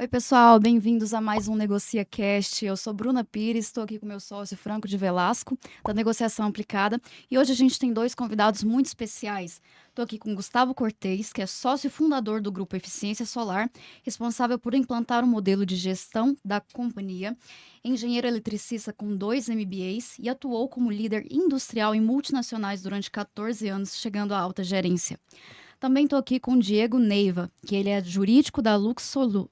Oi, pessoal, bem-vindos a mais um Negocia Cast. Eu sou Bruna Pires, estou aqui com meu sócio Franco de Velasco, da Negociação Aplicada, e hoje a gente tem dois convidados muito especiais. Estou aqui com Gustavo Cortez, que é sócio fundador do Grupo Eficiência Solar, responsável por implantar o modelo de gestão da companhia, engenheiro eletricista com 2 MBAs e atuou como líder industrial em multinacionais durante 14 anos, chegando à alta gerência. Também estou aqui com o Diego Neiva, que ele é jurídico da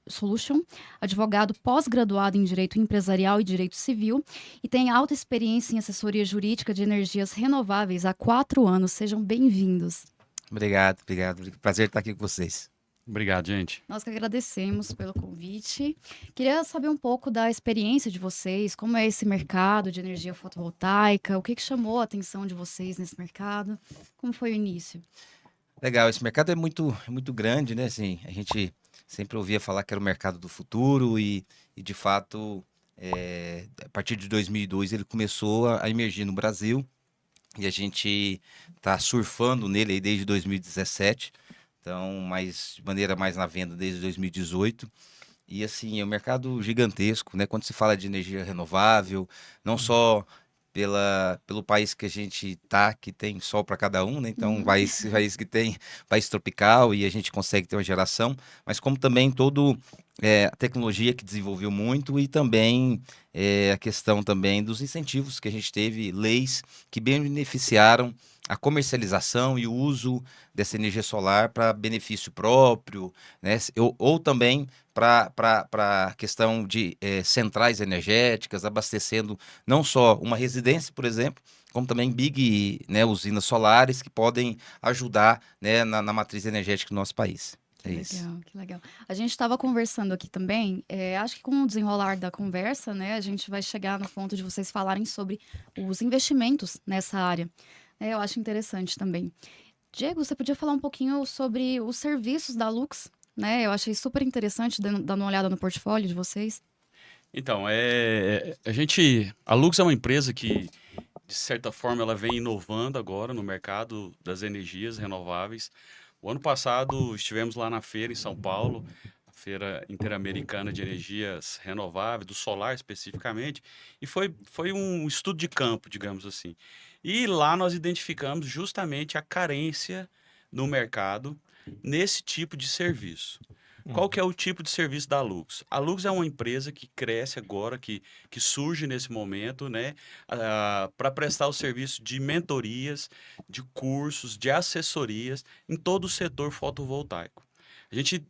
Solution, advogado pós-graduado em Direito Empresarial e Direito Civil e tem alta experiência em assessoria jurídica de energias renováveis há 4 anos. Sejam bem-vindos. Obrigado, obrigado. Prazer estar aqui com vocês. Obrigado, gente. Nós que agradecemos pelo convite. Queria saber um pouco da experiência de vocês, como é esse mercado de energia fotovoltaica, o que chamou a atenção de vocês nesse mercado, como foi o início? Legal, esse mercado é muito grande, né? Assim, a gente sempre ouvia falar que era o mercado do futuro e de fato, a partir de 2002 ele começou a emergir no Brasil e a gente está surfando nele aí desde 2017, então, de maneira mais na venda desde 2018. E assim, é um mercado gigantesco, né? Quando se fala de energia renovável, não só pelo país que a gente tá, que tem sol para cada um, né? Então, Uhum. país que tem país tropical e a gente consegue ter uma geração, mas como também a tecnologia que desenvolveu muito e também a questão também dos incentivos que a gente teve, leis que beneficiaram a comercialização e o uso dessa energia solar para benefício próprio, né? Ou também para a questão de centrais energéticas, abastecendo não só uma residência, por exemplo, como também né, usinas solares que podem ajudar, né, na matriz energética do nosso país. Que É isso. legal, que legal. A gente estava conversando aqui também, acho que com o desenrolar da conversa, né, a gente vai chegar no ponto de vocês falarem sobre os investimentos nessa área. Eu acho interessante também. Diego, você podia falar um pouquinho sobre os serviços da Lux, né? Eu achei super interessante, dando uma olhada no portfólio de vocês. Então, a Lux é uma empresa que, de certa forma, ela vem inovando agora no mercado das energias renováveis. O ano passado estivemos lá na feira em São Paulo, a Feira Interamericana de Energias Renováveis, do solar especificamente, e foi um estudo de campo, digamos assim. E lá nós identificamos justamente a carência no mercado nesse tipo de serviço. Qual que é o tipo de serviço da Lux? A Lux é uma empresa que cresce agora, que surge nesse momento, né, para prestar o serviço de mentorias, de cursos, de assessorias em todo o setor fotovoltaico. A gente,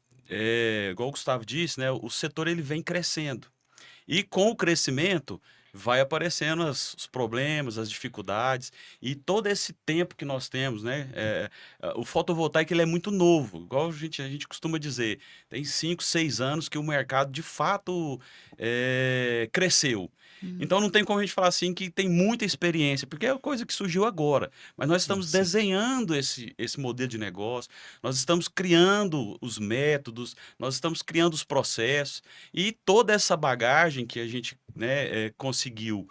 igual o Gustavo disse, né, o setor ele vem crescendo. E com o crescimento vai aparecendo os problemas, as dificuldades e todo esse tempo que nós temos, né? O fotovoltaico ele é muito novo, igual a gente costuma dizer, tem 5, 6 anos que o mercado de fato cresceu. Hum, Então não tem como a gente falar assim que tem muita experiência, porque é uma coisa que surgiu agora. Mas nós estamos Sim. desenhando esse modelo de negócio, nós estamos criando os métodos, nós estamos criando os processos. E toda essa bagagem que a gente, né, conseguiu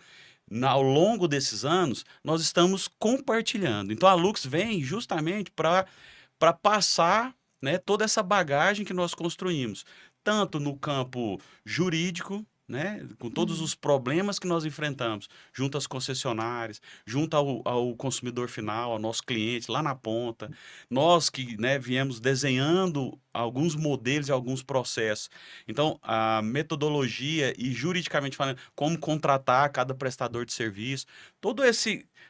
ao longo desses anos, nós estamos compartilhando. Então a Lux vem justamente para passar, né, toda essa bagagem que nós construímos, tanto no campo jurídico, né, com todos uhum. os problemas que nós enfrentamos, junto às concessionárias, junto ao consumidor final, ao nosso cliente lá na ponta, nós que, né, viemos desenhando alguns modelos e alguns processos. Então, a metodologia e juridicamente falando, como contratar cada prestador de serviço, todo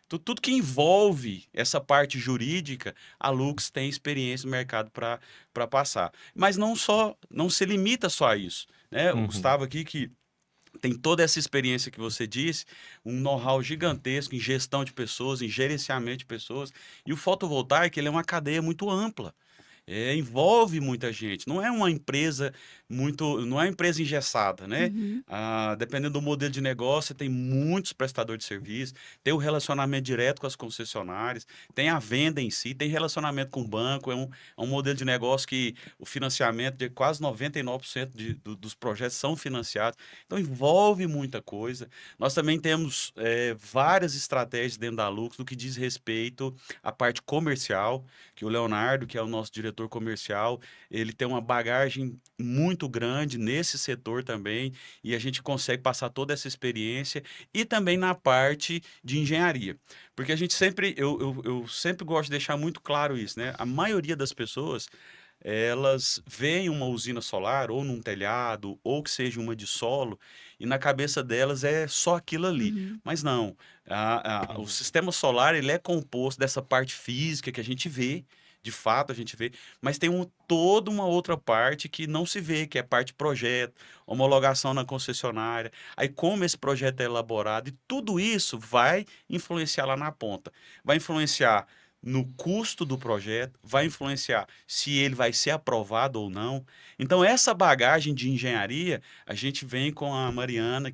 tudo que envolve essa parte jurídica, a Lux tem experiência no mercado para passar. Mas não se limita só a isso, né? O Uhum. Gustavo aqui que tem toda essa experiência que você disse, um know-how gigantesco em gestão de pessoas, em gerenciamento de pessoas, e o fotovoltaico ele é uma cadeia muito ampla. Envolve muita gente. Não é uma empresa engessada, né? Uhum. Dependendo do modelo de negócio, você tem muitos prestadores de serviço, tem o relacionamento direto com as concessionárias, tem a venda em si, tem relacionamento com o banco. É um modelo de negócio que o financiamento de quase 99% dos projetos são financiados. Então envolve muita coisa. Nós também temos várias estratégias dentro da Lux no que diz respeito à parte comercial, que o Leonardo, que é o nosso diretor comercial, ele tem uma bagagem muito muito grande nesse setor também, e a gente consegue passar toda essa experiência, e também na parte de engenharia. Porque a gente sempre, eu sempre gosto de deixar muito claro isso, né? A maioria das pessoas, elas veem uma usina solar ou num telhado, ou que seja uma de solo, e na cabeça delas é só aquilo ali. Uhum. Mas não, o sistema solar ele é composto dessa parte física que a gente vê, de fato a gente vê, mas tem toda uma outra parte que não se vê, que é a parte projeto, homologação na concessionária, aí como esse projeto é elaborado, e tudo isso vai influenciar lá na ponta. Vai influenciar no custo do projeto, vai influenciar se ele vai ser aprovado ou não. Então, essa bagagem de engenharia, a gente vem com a Mariana,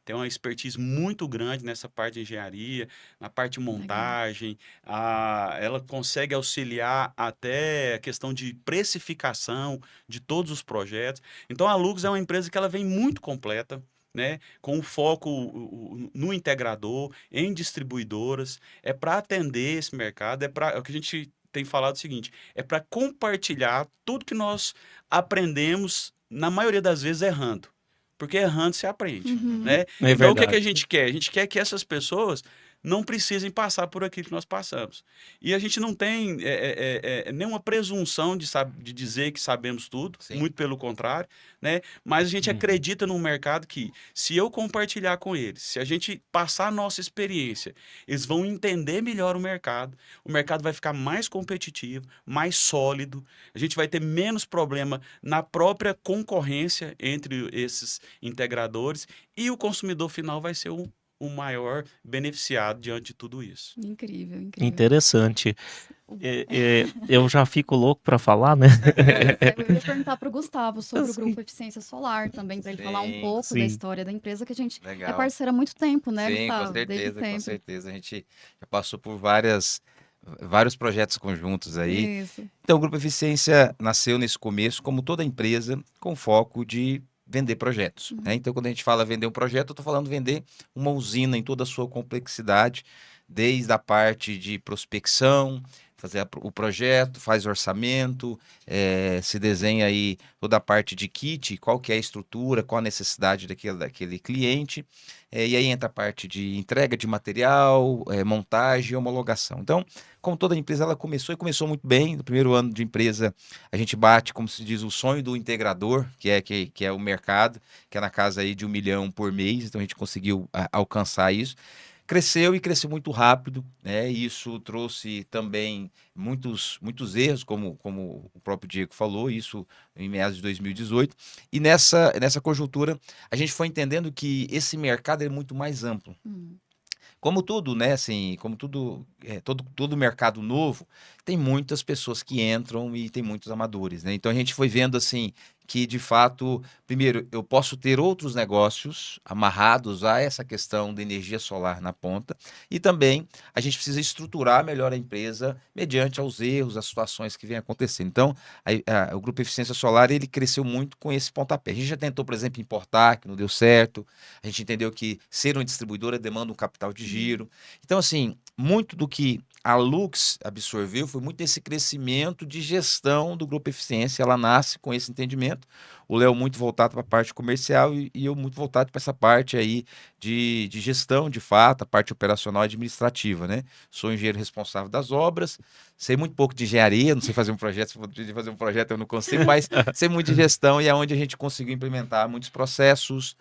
tem uma expertise muito grande nessa parte de engenharia, na parte de Legal. montagem, ela consegue auxiliar até a questão de precificação de todos os projetos. Então, a Lux é uma empresa que ela vem muito completa, né, com o foco no integrador, em distribuidoras, é para atender esse mercado, é o que a gente tem falado o seguinte, é para compartilhar tudo que nós aprendemos, na maioria das vezes errando, porque errando se aprende, Uhum. né? É Então, o que a verdade. gente quer? A gente quer que essas pessoas não precisem passar por aquilo que nós passamos. E a gente não tem nenhuma presunção de dizer que sabemos tudo, Sim. muito pelo contrário, né? Mas a gente Uhum. acredita num mercado que, se eu compartilhar com eles, se a gente passar a nossa experiência, eles vão entender melhor o mercado vai ficar mais competitivo, mais sólido, a gente vai ter menos problema na própria concorrência entre esses integradores e o consumidor final vai ser o maior beneficiado diante de tudo isso. Incrível, incrível. Interessante. O- Eu já fico louco para falar, né? Eu ia perguntar para o Gustavo sobre o Sim. Grupo Eficiência Solar também, para ele falar um Sim, pouco da sim. história da empresa, que a gente é legal. parceira há muito tempo, né, Sim, com Gustavo? Desde certeza, com sempre. certeza. A gente já passou por vários projetos conjuntos aí. Isso. Então, o Grupo Eficiência nasceu nesse começo, como toda empresa, com foco de vender projetos, né? Uhum. Então, quando a gente fala vender um projeto, eu estou falando vender uma usina em toda a sua complexidade, desde a parte de prospecção, fazer o projeto, faz orçamento, se desenha aí toda a parte de kit, qual que é a estrutura, qual a necessidade daquele cliente, e aí entra a parte de entrega de material, montagem e homologação. Então, como toda empresa, ela começou e começou muito bem. No primeiro ano de empresa, a gente bate, como se diz, o sonho do integrador, que é o mercado, que é na casa aí de 1 milhão por mês. Então, a gente conseguiu alcançar isso. Cresceu e cresceu muito rápido, né? E isso trouxe também muitos erros, como o próprio Diego falou, isso em meados de 2018. E nessa conjuntura, a gente foi entendendo que esse mercado é muito mais amplo. Hum. Como tudo, né? Assim, como tudo, todo mercado novo, tem muitas pessoas que entram e tem muitos amadores, né? Então a gente foi vendo assim que de fato, primeiro, eu posso ter outros negócios amarrados a essa questão da energia solar na ponta, e também a gente precisa estruturar melhor a empresa mediante aos erros, as situações que vêm acontecendo. Então, o Grupo Eficiência Solar ele cresceu muito com esse pontapé. A gente já tentou, por exemplo, importar, que não deu certo. A gente entendeu que ser uma distribuidora demanda um capital de giro. Então, assim, muito do que a Lux absorveu foi muito esse crescimento de gestão do Grupo Eficiência. Ela nasce com esse entendimento. O Léo muito voltado para a parte comercial e eu muito voltado para essa parte aí de gestão, de fato, a parte operacional e administrativa, né? Sou engenheiro responsável das obras, sei muito pouco de engenharia, não sei fazer um projeto, se for de fazer um projeto eu não consigo, mas sei muito de gestão e é onde a gente conseguiu implementar muitos processos,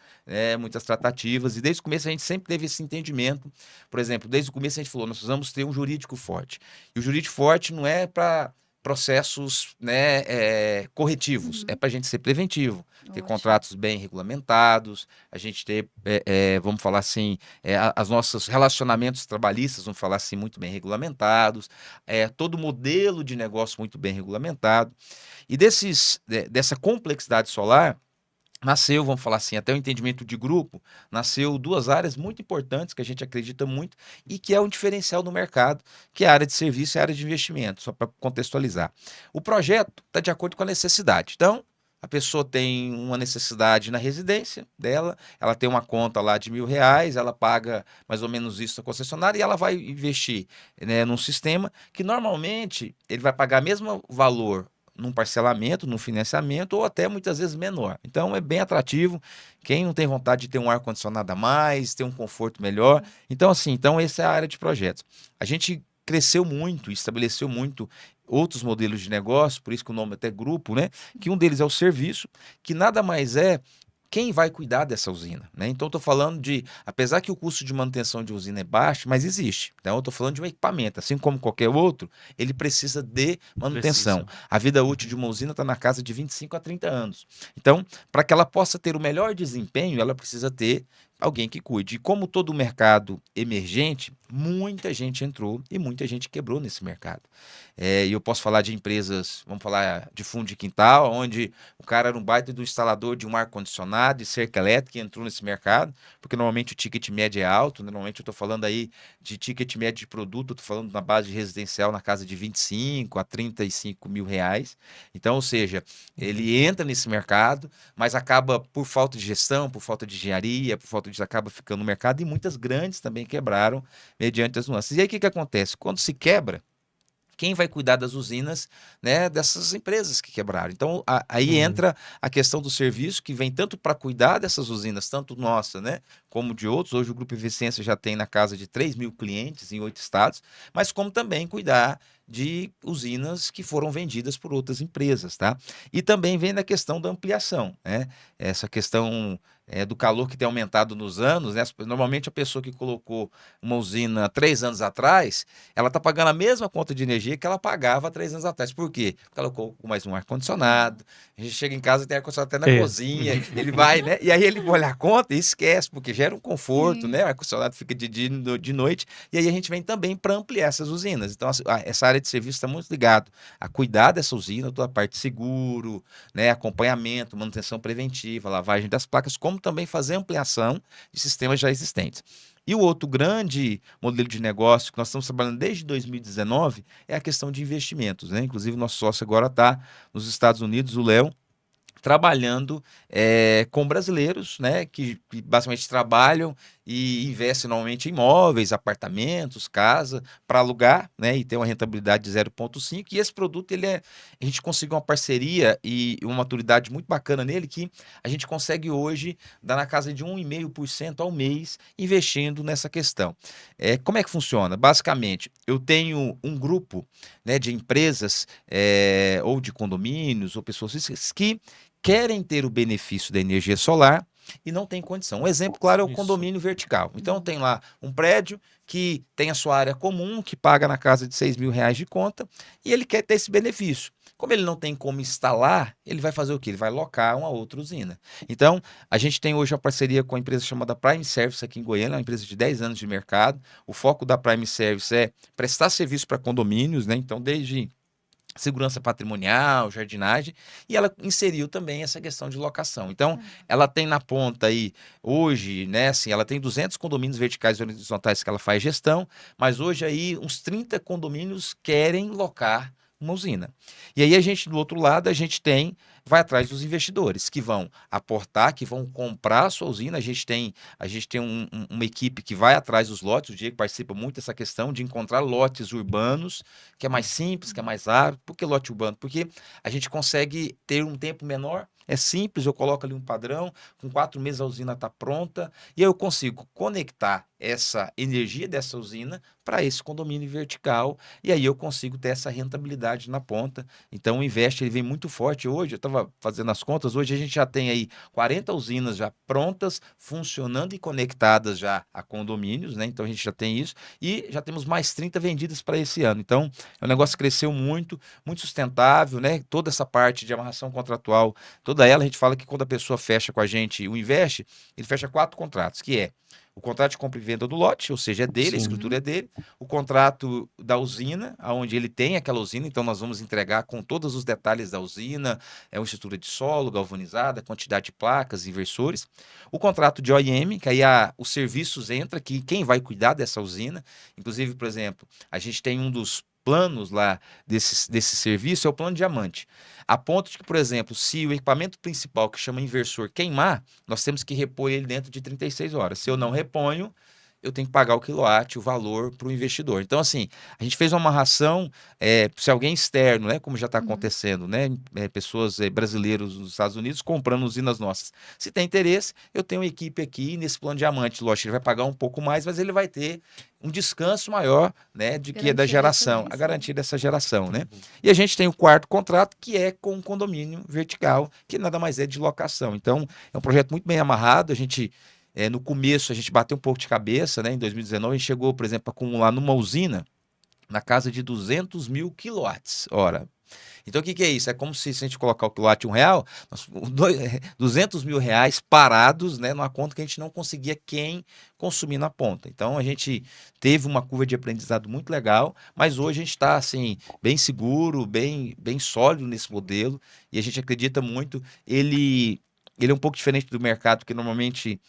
muitas tratativas, e desde o começo a gente sempre teve esse entendimento. Por exemplo, desde o começo a gente falou, nós precisamos ter um jurídico forte. E o jurídico forte não é para processos, né, corretivos, Uhum. é para a gente ser preventivo, ter Ótimo. contratos bem regulamentados, a gente ter, vamos falar assim, os nossos relacionamentos trabalhistas, vamos falar assim, muito bem regulamentados, todo modelo de negócio muito bem regulamentado. E dessa complexidade solar, nasceu, vamos falar assim, até o entendimento de grupo, nasceu duas áreas muito importantes que a gente acredita muito e que é um diferencial no mercado, que é a área de serviço e a área de investimento, só para contextualizar. O projeto está de acordo com a necessidade. Então, a pessoa tem uma necessidade na residência dela, ela tem uma conta lá de R$ 1.000, ela paga mais ou menos isso na concessionária e ela vai investir, né, num sistema que normalmente ele vai pagar o mesmo valor num parcelamento, num financiamento ou até muitas vezes menor. Então é bem atrativo. Quem não tem vontade de ter um ar-condicionado a mais, ter um conforto melhor. Então, assim, essa é a área de projetos. A gente cresceu muito, estabeleceu muito outros modelos de negócio, por isso que o nome é até grupo, né? Que um deles é o serviço, que nada mais é quem vai cuidar dessa usina, né? Então, estou falando de, apesar que o custo de manutenção de usina é baixo, mas existe. Então, eu estou falando de um equipamento, assim como qualquer outro, ele precisa de manutenção. Precisa. A vida útil de uma usina está na casa de 25 a 30 anos. Então, para que ela possa ter o melhor desempenho, ela precisa ter alguém que cuide. E como todo mercado emergente, muita gente entrou e muita gente quebrou nesse mercado. E eu posso falar de empresas, vamos falar de fundo de quintal, onde o cara era um baita do instalador de um ar-condicionado, de cerca elétrica, e entrou nesse mercado, porque normalmente o ticket médio é alto, né? Normalmente eu estou falando aí de ticket médio de produto, eu estou falando na base de residencial na casa de 25 a 35 mil reais. Então, ou seja, ele entra nesse mercado, mas acaba por falta de gestão, por falta de engenharia, por falta de acaba ficando no mercado, e muitas grandes também quebraram mediante as nuances. E aí o que que acontece? Quando se quebra, quem vai cuidar das usinas, né, dessas empresas que quebraram? Então, aí entra a questão do serviço, que vem tanto para cuidar dessas usinas, tanto nossa, né, como de outros. Hoje o Grupo Eficiência já tem na casa de 3 mil clientes em 8 estados, mas como também cuidar de usinas que foram vendidas por outras empresas, tá? E também vem na questão da ampliação, né? Essa questão do calor que tem aumentado nos anos, né? Normalmente a pessoa que colocou uma usina 3 anos atrás, ela está pagando a mesma conta de energia que ela pagava 3 anos atrás. Por quê? Porque ela colocou mais um ar-condicionado, a gente chega em casa e tem ar-condicionado até na É. cozinha, ele vai, né? E aí ele olha a conta e esquece, porque gera um conforto, Sim. né? O ar-condicionado fica de dia e de noite, e aí a gente vem também para ampliar essas usinas. Então, essa área de serviço está muito ligado a cuidar dessa usina, toda a parte de seguro, né? Acompanhamento, manutenção preventiva, lavagem das placas, como também fazer ampliação de sistemas já existentes. E o outro grande modelo de negócio que nós estamos trabalhando desde 2019 é a questão de investimentos, né? Inclusive, nosso sócio agora está nos Estados Unidos, o Léo, trabalhando com brasileiros, né, que basicamente trabalham e investem normalmente em imóveis, apartamentos, casa, para alugar, né, e ter uma rentabilidade de 0,5. E esse produto, a gente conseguiu uma parceria e uma maturidade muito bacana nele, que a gente consegue hoje dar na casa de 1,5% ao mês investindo nessa questão. Como é que funciona? Basicamente, eu tenho um grupo, né, de empresas ou de condomínios ou pessoas físicas que querem ter o benefício da energia solar e não tem condição. Um exemplo claro é o Isso. condomínio vertical. Então tem lá um prédio que tem a sua área comum, que paga na casa de 6 mil reais de conta, e ele quer ter esse benefício. Como ele não tem como instalar, ele vai fazer o quê? Ele vai locar uma outra usina. Então, a gente tem hoje uma parceria com a empresa chamada Prime Service aqui em Goiânia, uma empresa de 10 anos de mercado. O foco da Prime Service é prestar serviço para condomínios, né? Então, desde segurança patrimonial, jardinagem, e ela inseriu também essa questão de locação. Então, ela tem na ponta aí, hoje, né, assim, ela tem 200 condomínios verticais e horizontais que ela faz gestão, mas hoje aí uns 30 condomínios querem locar uma usina. E aí a gente, do outro lado, vai atrás dos investidores que vão aportar, que vão comprar a sua usina. A gente tem uma equipe que vai atrás dos lotes, o Diego participa muito dessa questão de encontrar lotes urbanos, que é mais simples, que é mais rápido. Por que lote urbano? Porque a gente consegue ter um tempo menor, é simples, eu coloco ali um padrão, com 4 meses a usina está pronta, e eu consigo conectar essa energia dessa usina para esse condomínio vertical, e aí eu consigo ter essa rentabilidade na ponta. Então o Invest ele vem muito forte hoje, eu estava fazendo as contas, hoje a gente já tem aí 40 usinas já prontas, funcionando e conectadas já a condomínios, né? Então a gente já tem isso, e já temos mais 30 vendidas para esse ano. Então o negócio cresceu muito, muito sustentável, né? Toda essa parte de amarração contratual, toda ela, a gente fala que quando a pessoa fecha com a gente o Invest, ele fecha 4 contratos, que é o contrato de compra e venda do lote, ou seja, é dele, a Sim. escritura é dele. O contrato da usina, onde ele tem aquela usina, então nós vamos entregar com todos os detalhes da usina, uma estrutura de solo, galvanizada, quantidade de placas, inversores. O contrato de OIM, que aí os serviços entra, que quem vai cuidar dessa usina. Inclusive, por exemplo, a gente tem um dos planos lá desse serviço, é o plano diamante. A ponto de que, por exemplo, se o equipamento principal, que chama inversor, queimar, nós temos que repor ele dentro de 36 horas. Se eu não reponho, eu tenho que pagar o quilowatt, o valor para o investidor. Então, assim, a gente fez uma amarração, se alguém externo, né, como já está acontecendo, né, pessoas brasileiros nos Estados Unidos comprando usinas nossas. Se tem interesse, eu tenho uma equipe aqui nesse plano diamante. Lógico, ele vai pagar um pouco mais, mas ele vai ter um descanso maior, né, de que é da Garantia da geração, a excelência. garantia dessa geração, né? E a gente tem o quarto contrato, que é com um condomínio vertical, que nada mais é de locação. Então, é um projeto muito bem amarrado. A gente, no começo, a gente bateu um pouco de cabeça, né? Em 2019, a gente chegou, por exemplo, a acumular numa usina na casa de 200 mil quilowatts hora. Então, o que é isso? É como se a gente colocar o quilowatt R$ 1, 200 mil reais parados, né, numa conta que a gente não conseguia quem consumir na ponta. Então, a gente teve uma curva de aprendizado muito legal, mas hoje a gente está assim, bem seguro, bem sólido nesse modelo, e a gente acredita muito. Ele é um pouco diferente do mercado, porque normalmente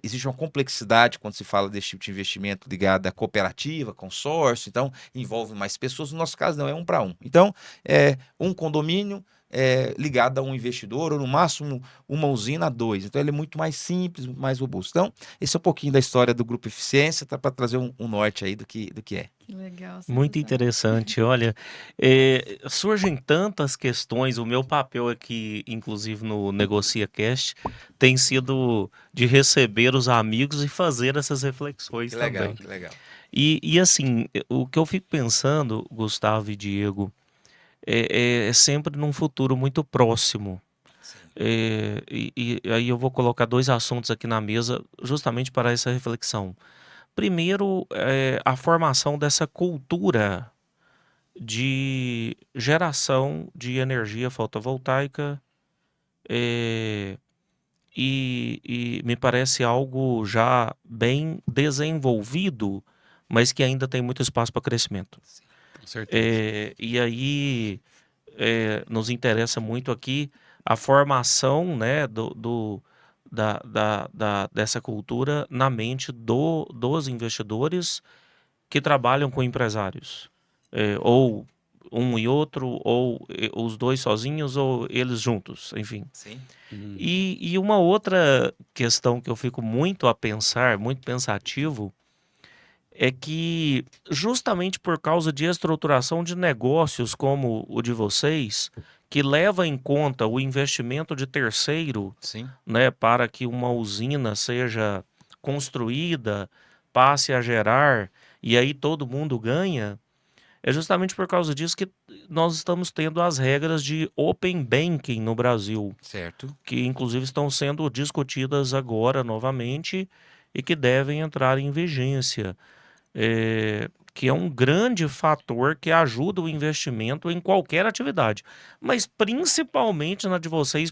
existe uma complexidade quando se fala desse tipo de investimento ligado à cooperativa, consórcio, então envolve mais pessoas. No nosso caso, não, é 1 para 1. Então, um condomínio ligado a um investidor, ou no máximo uma usina a 2. Então, ele é muito mais simples, muito mais robusto. Então, esse é um pouquinho da história do Grupo Eficiência, tá, para trazer um norte aí do que é. Que legal, Muito sensacional. interessante. Olha, surgem tantas questões. O meu papel aqui, inclusive no Negocia Cast, tem sido de receber os amigos e fazer essas reflexões Que legal, também. que legal. E assim, o que eu fico pensando, Gustavo e Diego, é sempre num futuro muito próximo. Sim. E aí eu vou colocar dois assuntos aqui na mesa justamente para essa reflexão. Primeiro, a formação dessa cultura de geração de energia fotovoltaica, e me parece algo já bem desenvolvido, mas que ainda tem muito espaço para crescimento. Com certeza. E aí nos interessa muito aqui a formação, né, dessa cultura na mente dos investidores que trabalham com empresários. Ou um e outro, ou os dois sozinhos, ou eles juntos, enfim. Sim. Uhum. E uma outra questão que eu fico muito a pensar, muito pensativo, é que justamente por causa de estruturação de negócios como o de vocês, que leva em conta o investimento de terceiro, Sim. né, para que uma usina seja construída, passe a gerar, e aí todo mundo ganha, é justamente por causa disso que nós estamos tendo as regras de Open Banking no Brasil, Certo. que inclusive estão sendo discutidas agora novamente e que devem entrar em vigência. Que é um grande fator que ajuda o investimento em qualquer atividade, mas principalmente na de vocês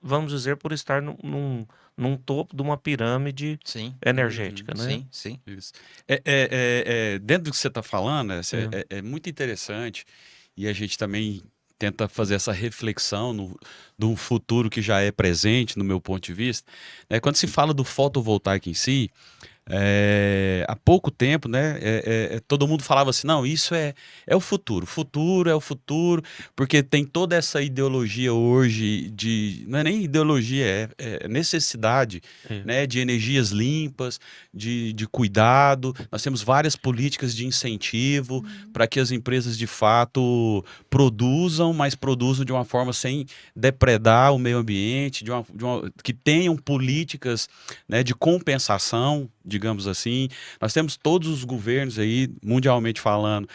vamos dizer, por estar num topo de uma pirâmide Sim. energética, né? Sim, sim. Isso. Dentro do que você está falando, é muito interessante e a gente também tenta fazer essa reflexão de um futuro que já é presente, no meu ponto de vista. Quando se fala do fotovoltaico em si, há pouco tempo, né, todo mundo falava assim, não, isso é o futuro é o futuro, porque tem toda essa ideologia hoje não é nem ideologia, é necessidade, né, de energias limpas, de cuidado. Nós temos várias políticas de incentivo para que as empresas de fato produzam, mas produzam de uma forma sem depredar o meio ambiente, que tenham políticas, né, de compensação, digamos assim. Nós temos todos os governos aí, mundialmente falando,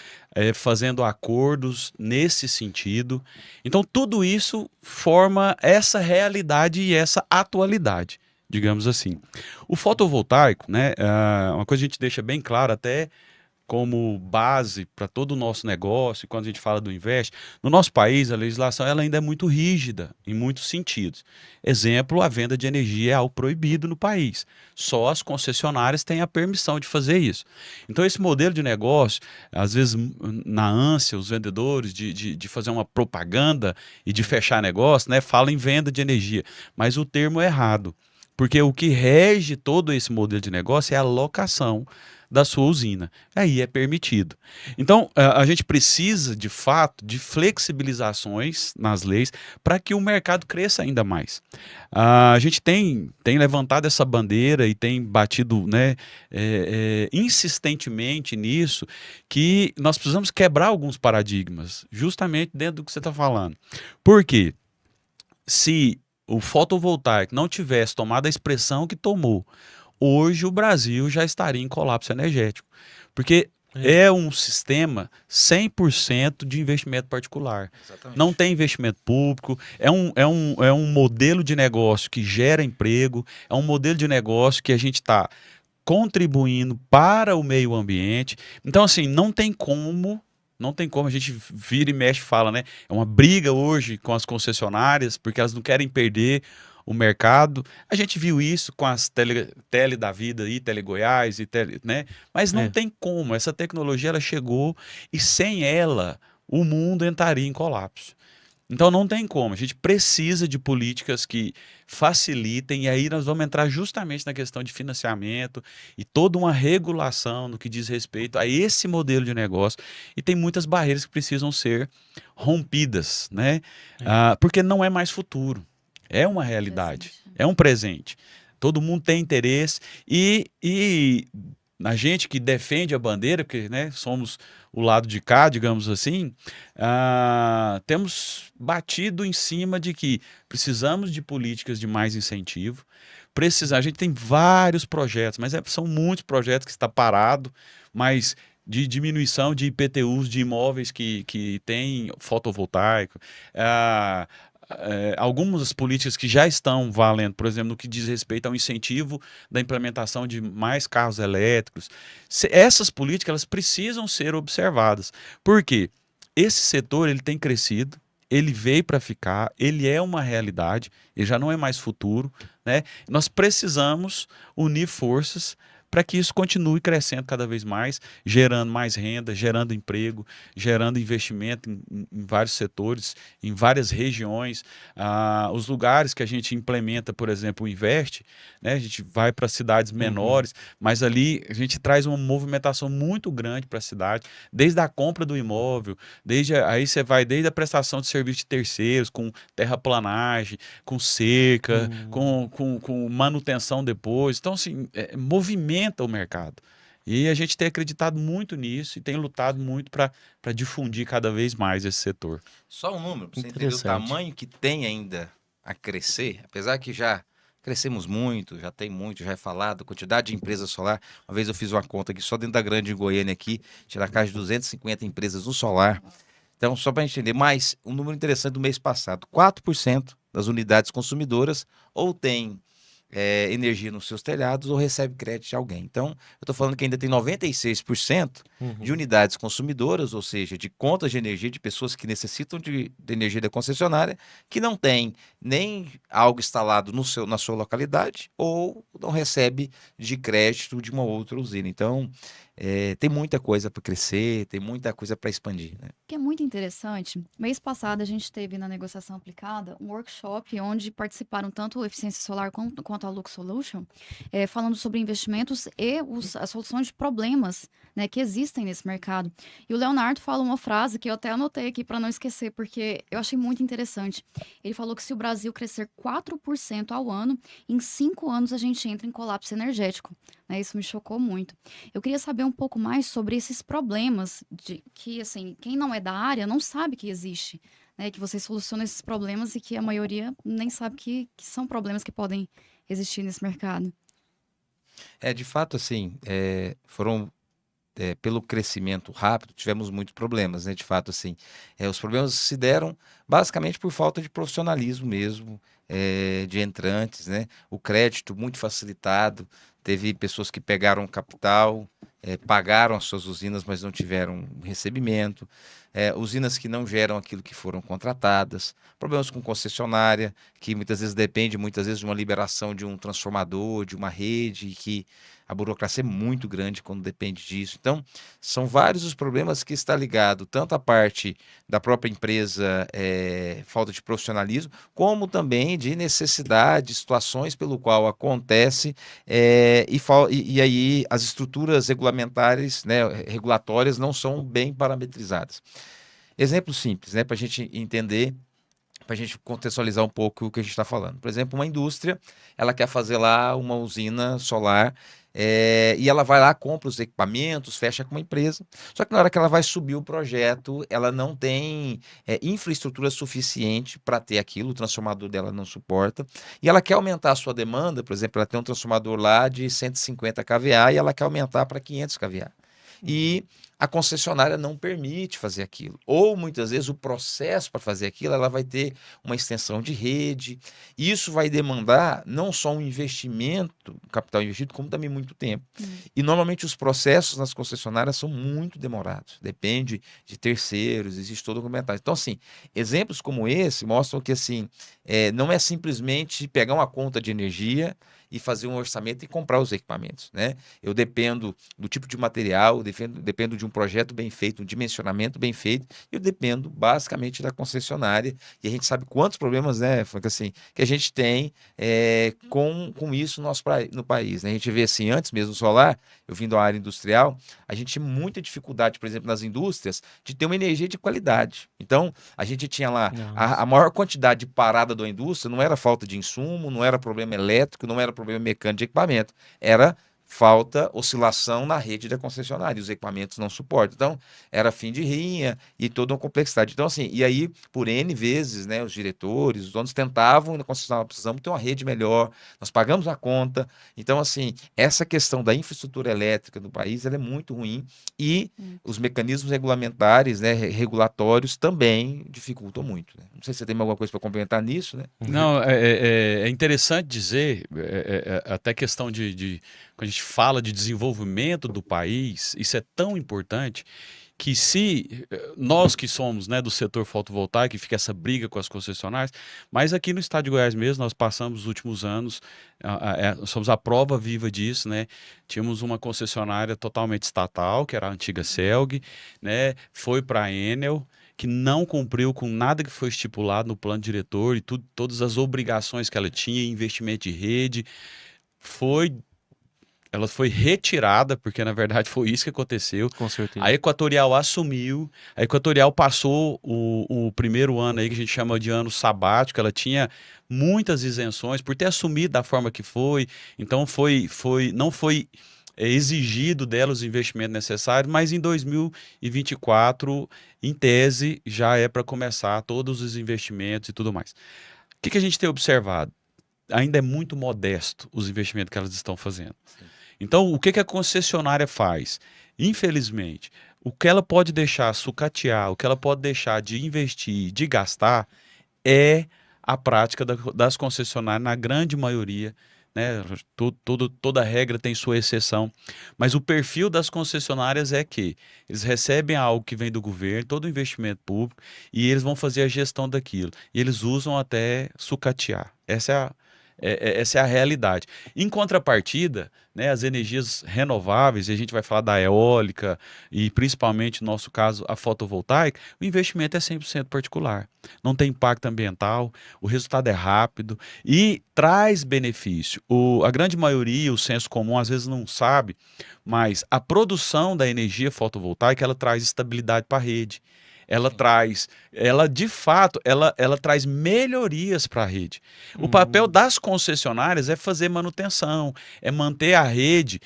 fazendo acordos nesse sentido. Então, tudo isso forma essa realidade e essa atualidade, digamos assim. O fotovoltaico, né, uma coisa que a gente deixa bem claro até como base para todo o nosso negócio, quando a gente fala do Invest, no nosso país a legislação ela ainda é muito rígida em muitos sentidos. Exemplo, a venda de energia é algo proibido no país. Só as concessionárias têm a permissão de fazer isso. Então esse modelo de negócio, às vezes na ânsia, os vendedores de fazer uma propaganda e de fechar negócio, né, falam em venda de energia, mas o termo é errado. Porque o que rege todo esse modelo de negócio é a locação da sua usina. Aí é permitido. Então, a gente precisa, de fato, de flexibilizações nas leis para que o mercado cresça ainda mais. A gente tem levantado essa bandeira e tem batido, né, insistentemente nisso, que nós precisamos quebrar alguns paradigmas, justamente dentro do que você está falando. Por quê? Se o fotovoltaico não tivesse tomado a expressão que tomou, hoje o Brasil já estaria em colapso energético. Porque é um sistema 100% de investimento particular. Exatamente. Não tem investimento público, é um modelo de negócio que gera emprego, é um modelo de negócio que a gente está contribuindo para o meio ambiente. Então, assim, não tem como, a gente vira e mexe e fala, né? É uma briga hoje com as concessionárias, porque elas não querem perder o mercado. A gente viu isso com as tele da vida aí, Tele Goiás, né? Mas não tem como. Essa tecnologia ela chegou e sem ela o mundo entraria em colapso. Então não tem como. A gente precisa de políticas que facilitem, e aí nós vamos entrar justamente na questão de financiamento e toda uma regulação no que diz respeito a esse modelo de negócio. E tem muitas barreiras que precisam ser rompidas, né? Porque não é mais futuro. É uma realidade, é um presente. Todo mundo tem interesse e a gente que defende a bandeira, porque, né, somos o lado de cá, digamos assim, temos batido em cima de que precisamos de políticas de mais incentivo. A gente tem vários projetos, mas são muitos projetos que está parado, mas de diminuição de IPTUs de imóveis que têm fotovoltaico. Algumas políticas que já estão valendo, por exemplo, no que diz respeito ao incentivo da implementação de mais carros elétricos. Essas políticas elas precisam ser observadas. Por quê? Esse setor ele tem crescido, ele veio para ficar, ele é uma realidade, ele já não é mais futuro, né? Nós precisamos unir forças para que isso continue crescendo cada vez mais, gerando mais renda, gerando emprego, gerando investimento em vários setores, em várias regiões. Os lugares que a gente implementa, por exemplo, o Investe, né, a gente vai para cidades menores, mas ali a gente traz uma movimentação muito grande para a cidade, desde a compra do imóvel, aí você vai desde a prestação de serviço de terceiros, com terraplanagem, com cerca, com manutenção depois. Então, assim, movimenta o mercado. E a gente tem acreditado muito nisso e tem lutado muito para difundir cada vez mais esse setor. Só um número, para você entender o tamanho que tem ainda a crescer, apesar que já crescemos muito, já tem muito, já é falado, quantidade de empresas solar. Uma vez eu fiz uma conta aqui, só dentro da Grande Goiânia aqui, tinha na casa de 250 empresas no solar. Então, só para entender, mas um número interessante do mês passado, 4% das unidades consumidoras ou tem energia nos seus telhados ou recebe crédito de alguém. Então, eu estou falando que ainda tem 96% de unidades consumidoras, ou seja, de contas de energia de pessoas que necessitam de energia da concessionária, que não tem nem algo instalado na sua localidade ou não recebe de crédito de uma outra usina. Então, tem muita coisa para crescer, tem muita coisa para expandir, né? Que é muito interessante. Mês passado a gente teve na negociação aplicada um workshop onde participaram tanto o Eficiência Solar quanto a Lux Solution, falando sobre investimentos e as soluções de problemas, né, que existem nesse mercado. E o Leonardo falou uma frase que eu até anotei aqui para não esquecer, porque eu achei muito interessante. Ele falou que se o Brasil crescer 4% ao ano, em 5 anos a gente entra em colapso energético. Né, isso me chocou muito. Eu queria saber um pouco mais sobre esses problemas que, assim, quem não é da área não sabe que existe, né? Que vocês solucionam esses problemas e que a maioria nem sabe que são problemas que podem existir nesse mercado. De fato, assim, pelo crescimento rápido, tivemos muitos problemas, né? De fato, assim, os problemas se deram basicamente por falta de profissionalismo mesmo, de entrantes, né? O crédito muito facilitado, teve pessoas que pegaram capital, pagaram as suas usinas, mas não tiveram recebimento. usinas que não geram aquilo que foram contratadas, problemas com concessionária, que muitas vezes depende, de uma liberação de um transformador, de uma rede, e que a burocracia é muito grande quando depende disso. Então, são vários os problemas que está ligado tanto à parte da própria empresa, falta de profissionalismo, como também de necessidade, situações pelo qual acontece, e aí as estruturas regulamentares, né, regulatórias não são bem parametrizadas. Exemplo simples, né, para a gente entender, para a gente contextualizar um pouco o que a gente está falando. Por exemplo, uma indústria, ela quer fazer lá uma usina solar, e ela vai lá, compra os equipamentos, fecha com uma empresa. Só que na hora que ela vai subir o projeto, ela não tem infraestrutura suficiente para ter aquilo, o transformador dela não suporta. E ela quer aumentar a sua demanda, por exemplo, ela tem um transformador lá de 150 kVA e ela quer aumentar para 500 kVA. E a concessionária não permite fazer aquilo. Ou, muitas vezes, o processo para fazer aquilo, ela vai ter uma extensão de rede. Isso vai demandar não só um investimento, um capital investido, como também muito tempo. E, normalmente, os processos nas concessionárias são muito demorados. Depende de terceiros, existe toda a documentação. Então, assim, exemplos como esse mostram que, assim, não é simplesmente pegar uma conta de energia e fazer um orçamento e comprar os equipamentos, né? Eu dependo do tipo de material, dependo de um projeto bem feito, um dimensionamento bem feito, e eu dependo basicamente da concessionária. E a gente sabe quantos problemas, né, Franca, assim, que a gente tem com isso no país, né? A gente vê assim, antes mesmo do solar, eu vim da área industrial, a gente tinha muita dificuldade, por exemplo, nas indústrias, de ter uma energia de qualidade. Então, a gente tinha lá a maior quantidade de parada da indústria, não era falta de insumo, não era problema elétrico, não era problema mecânico de equipamento, era falta, oscilação na rede da concessionária, os equipamentos não suportam. Então, era fim de rinha e toda uma complexidade. Então, assim, e aí, por N vezes, né, os diretores, os donos tentavam, na concessionária, precisamos ter uma rede melhor, nós pagamos a conta. Então, assim, essa questão da infraestrutura elétrica do país, ela é muito ruim e os mecanismos regulamentares, né, regulatórios também dificultam muito, né? Não sei se você tem alguma coisa para complementar nisso, né? Não, é interessante dizer, até questão quando a gente fala de desenvolvimento do país, isso é tão importante que se nós que somos, né, do setor fotovoltaico, e fica essa briga com as concessionárias, mas aqui no estado de Goiás mesmo, nós passamos os últimos anos, somos a prova viva disso, né? Tínhamos uma concessionária totalmente estatal, que era a antiga Celg, né? Foi para a Enel, que não cumpriu com nada que foi estipulado no plano diretor e todas as obrigações que ela tinha, investimento de rede, ela foi retirada, porque na verdade foi isso que aconteceu. Com certeza. A Equatorial assumiu, a Equatorial passou o primeiro ano aí que a gente chama de ano sabático, ela tinha muitas isenções por ter assumido da forma que foi, então não foi exigido dela os investimentos necessários, mas em 2024, em tese, já é para começar todos os investimentos e tudo mais. O que a gente tem observado? Ainda é muito modesto os investimentos que elas estão fazendo. Então, o que a concessionária faz? Infelizmente, o que ela pode deixar sucatear, o que ela pode deixar de investir, de gastar, é a prática das concessionárias, na grande maioria, né? Toda regra tem sua exceção, mas o perfil das concessionárias é que eles recebem algo que vem do governo, todo o investimento público, e eles vão fazer a gestão daquilo. E eles usam até sucatear. Essa é a realidade. Em contrapartida, né, as energias renováveis, e a gente vai falar da eólica e principalmente, no nosso caso, a fotovoltaica, o investimento é 100% particular. Não tem impacto ambiental, o resultado é rápido e traz benefício. A grande maioria, o senso comum, às vezes não sabe, mas a produção da energia fotovoltaica, ela traz estabilidade para a rede. De fato, ela traz melhorias para a rede. O papel das concessionárias é fazer manutenção, é manter a rede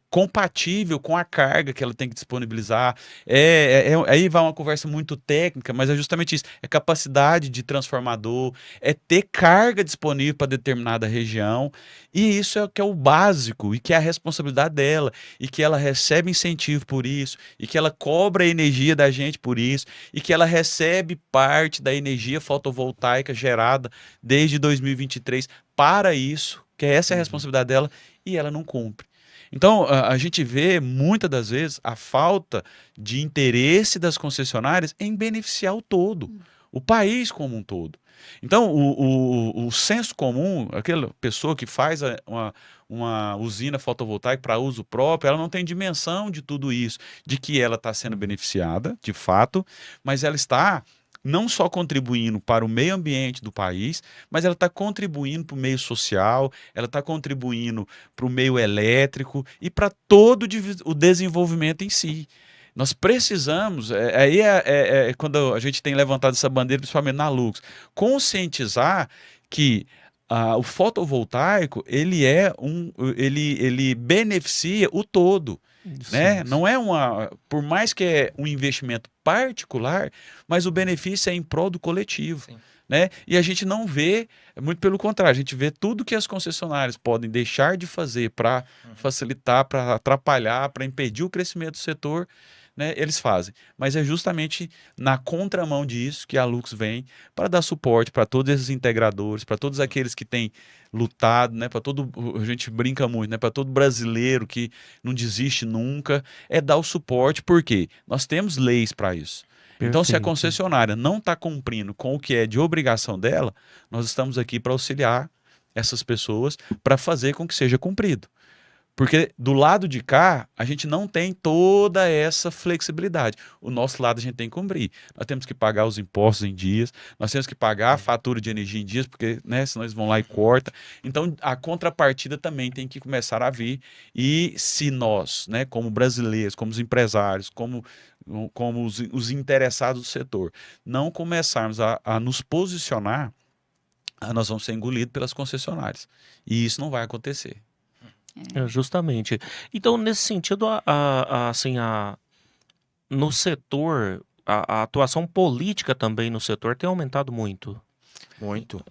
compatível com a carga que ela tem que disponibilizar. Aí vai uma conversa muito técnica, mas é justamente isso. É capacidade de transformador, é ter carga disponível para determinada região, e isso é o que é o básico, e que é a responsabilidade dela, e que ela recebe incentivo por isso, e que ela cobra a energia da gente por isso, e que ela recebe parte da energia fotovoltaica gerada desde 2023 para isso, que essa é a responsabilidade dela, e ela não cumpre. Então, a gente vê, muitas das vezes, a falta de interesse das concessionárias em beneficiar o todo, o país como um todo. Então, o senso comum, aquela pessoa que faz uma usina fotovoltaica para uso próprio, ela não tem dimensão de tudo isso, de que ela está sendo beneficiada, de fato, mas ela está não só contribuindo para o meio ambiente do país, mas ela está contribuindo para o meio social, ela está contribuindo para o meio elétrico e para todo o desenvolvimento em si. Nós precisamos, quando a gente tem levantado essa bandeira, principalmente na Lux, conscientizar que o fotovoltaico ele beneficia o todo, né? Sim. Não é por mais que é um investimento particular, mas o benefício é em prol do coletivo. Sim. Né? E a gente não vê, muito pelo contrário, a gente vê tudo que as concessionárias podem deixar de fazer para facilitar, para atrapalhar, para impedir o crescimento do setor, né? Eles fazem. Mas é justamente na contramão disso que a Lux vem para dar suporte para todos esses integradores, para todos aqueles que têm lutado, né? Para todo, a gente brinca muito, né? Para todo brasileiro que não desiste nunca, é dar o suporte, porque nós temos leis para isso. Então, se a Perfeito. concessionária não está cumprindo com o que é de obrigação dela, nós estamos aqui para auxiliar essas pessoas para fazer com que seja cumprido. Porque do lado de cá, a gente não tem toda essa flexibilidade. O nosso lado a gente tem que cumprir. Nós temos que pagar os impostos em dias, nós temos que pagar a fatura de energia em dias, porque, né, senão eles vão lá e cortam. Então, a contrapartida também tem que começar a vir. E se nós, né, como brasileiros, como os empresários, como os interessados do setor, não começarmos a nos posicionar, nós vamos ser engolidos pelas concessionárias. E isso não vai acontecer. Justamente. Então, nesse sentido, assim, no setor, a atuação política também no setor tem aumentado muito. Muito,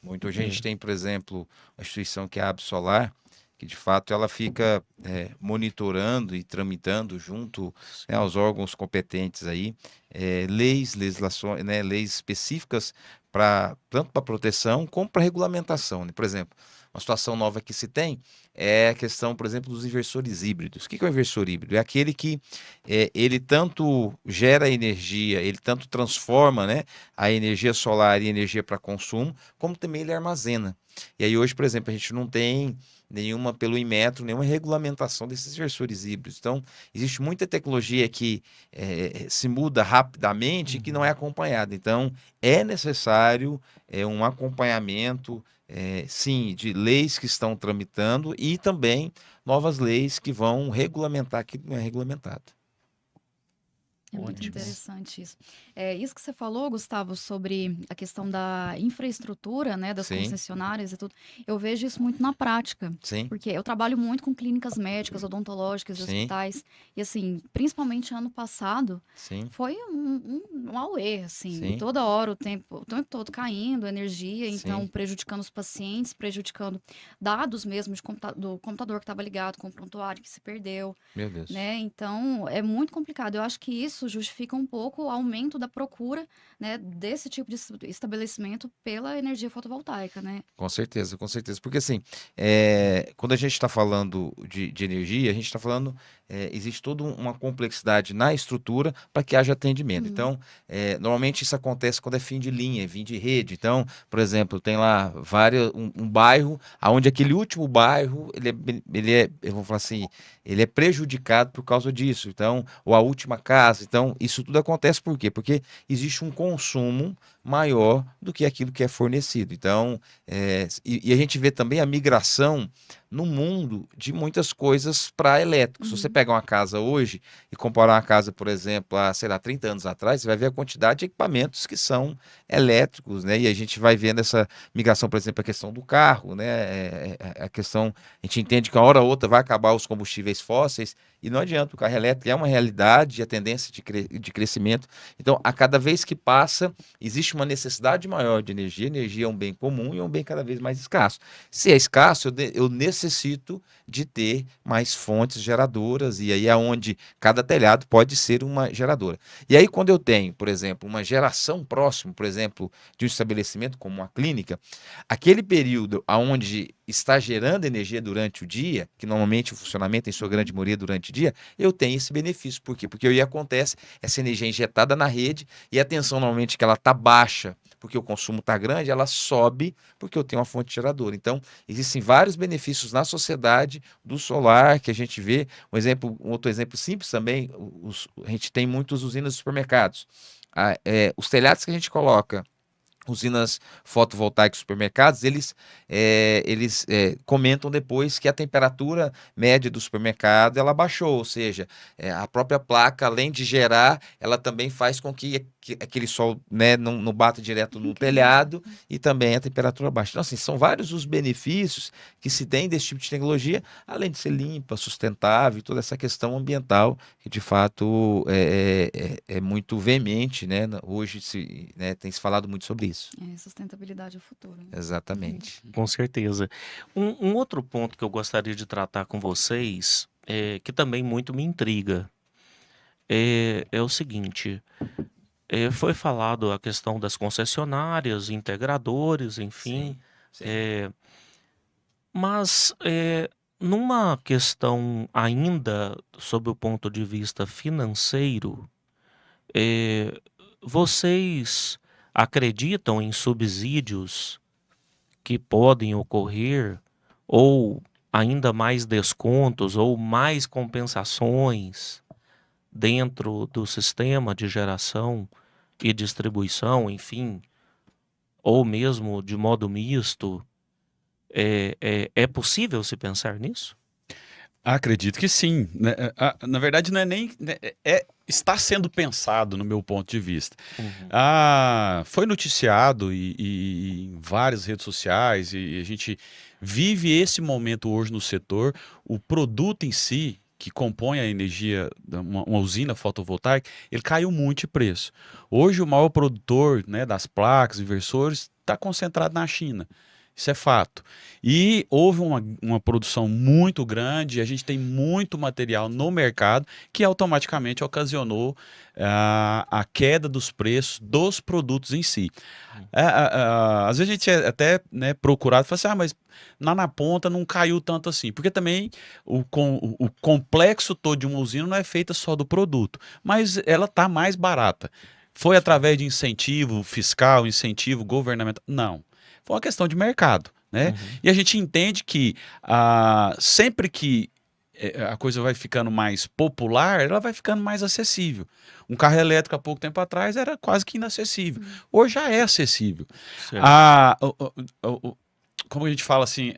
muito. A gente tem, por exemplo, a instituição que é a Absolar, que de fato ela fica monitorando e tramitando junto, né, aos órgãos competentes aí, legislações, né, leis específicas tanto para proteção como para regulamentação, né? Por exemplo, uma situação nova que se tem é a questão, por exemplo, dos inversores híbridos. O que é um inversor híbrido? É aquele que ele tanto gera energia, ele tanto transforma, né, a energia solar em energia para consumo, como também ele armazena. E aí hoje, por exemplo, a gente não tem nenhuma, pelo Inmetro, nenhuma regulamentação desses inversores híbridos. Então, existe muita tecnologia que se muda rapidamente e que não é acompanhada. Então, é necessário um acompanhamento, sim, de leis que estão tramitando e também novas leis que vão regulamentar aquilo que não é regulamentado. É muito Ótimo. interessante isso. Isso que você falou, Gustavo, sobre a questão da infraestrutura, né, das Sim. concessionárias e tudo, eu vejo isso muito na prática, Sim, porque eu trabalho muito com clínicas médicas, odontológicas, e Sim. hospitais, e assim, principalmente ano passado, sim, foi um auê, assim, Sim. toda hora, o tempo todo caindo, energia, então Sim. prejudicando os pacientes, prejudicando dados mesmo do computador que estava ligado com o prontuário que se perdeu, meu Deus. né? Então, é muito complicado. Eu acho que isso justifica um pouco o aumento da procura, né, desse tipo de estabelecimento pela energia fotovoltaica, né? Com certeza, com certeza. Porque assim, quando a gente está falando de energia, a gente está falando, existe toda uma complexidade na estrutura para que haja atendimento. Uhum. Então, normalmente isso acontece quando é fim de linha, fim de rede. Então, por exemplo, tem lá um bairro, onde aquele último bairro, eu vou falar assim, ele é prejudicado por causa disso. Então, ou a última casa. Então, isso tudo acontece por quê? Porque existe um consumo maior do que aquilo que é fornecido. Então, e a gente vê também a migração no mundo de muitas coisas para elétricos. Se você Uhum. pegar uma casa hoje e comparar uma casa, por exemplo, a, sei lá, 30 anos atrás, você vai ver a quantidade de equipamentos que são elétricos, né? E a gente vai vendo essa migração, por exemplo, a questão do carro, né? A questão, a gente entende que uma hora ou outra vai acabar os combustíveis fósseis e não adianta, o carro elétrico é uma realidade, a tendência de crescimento. Então, a cada vez que passa, existe uma necessidade maior de energia. Energia é um bem comum e é um bem cada vez mais escasso. Se é escasso, eu necessito de ter mais fontes geradoras, e aí é onde cada telhado pode ser uma geradora. E aí, quando eu tenho, por exemplo, uma geração próximo, por exemplo, de um estabelecimento como uma clínica, aquele período onde está gerando energia durante o dia, que normalmente o funcionamento, em sua grande maioria, durante o dia, eu tenho esse benefício. Por quê? Porque aí acontece essa energia injetada na rede e a tensão normalmente que ela está baixa, porque o consumo está grande, ela sobe porque eu tenho uma fonte geradora. Então, existem vários benefícios na sociedade do solar que a gente vê. Um outro exemplo simples também, a gente tem muitas usinas de supermercados. Os telhados que a gente coloca, usinas fotovoltaicas, supermercados, eles comentam depois que a temperatura média do supermercado ela baixou, ou seja, a própria placa, além de gerar, ela também faz com que aquele sol, né, não bata direto no telhado e também a temperatura baixa. Então, assim, são vários os benefícios que se tem desse tipo de tecnologia, além de ser limpa, sustentável, toda essa questão ambiental que, de fato, é muito veemente, né? Hoje tem se falado muito sobre isso. Sustentabilidade é o futuro. Né? Exatamente. Com certeza. Um outro ponto que eu gostaria de tratar com vocês, que também muito me intriga, é o seguinte: foi falado a questão das concessionárias, integradores, enfim, Sim. mas numa questão ainda sob o ponto de vista financeiro, vocês acreditam em subsídios que podem ocorrer, ou ainda mais descontos, ou mais compensações dentro do sistema de geração e distribuição, enfim, ou mesmo de modo misto? É possível se pensar nisso? Acredito que sim. Né? Na verdade, não é nem. Está sendo pensado, no meu ponto de vista. Foi noticiado e em várias redes sociais, e a gente vive esse momento hoje no setor. O produto em si, que compõe a energia, uma usina fotovoltaica, ele caiu muito de preço. Hoje, o maior produtor, né, das placas, inversores, está concentrado na China. Isso é fato. E houve uma produção muito grande, a gente tem muito material no mercado que automaticamente ocasionou a queda dos preços dos produtos em si. Às vezes a gente é até, né, procurado e fala assim, mas na ponta não caiu tanto assim. Porque também o complexo todo de uma usina não é feita só do produto, mas ela está mais barata. Foi através de incentivo fiscal, incentivo governamental? Não. Foi uma questão de mercado, né? E a gente entende que sempre que a coisa vai ficando mais popular, ela vai ficando mais acessível. Um carro elétrico há pouco tempo atrás era quase que inacessível. Hoje já é acessível. Como a gente fala assim,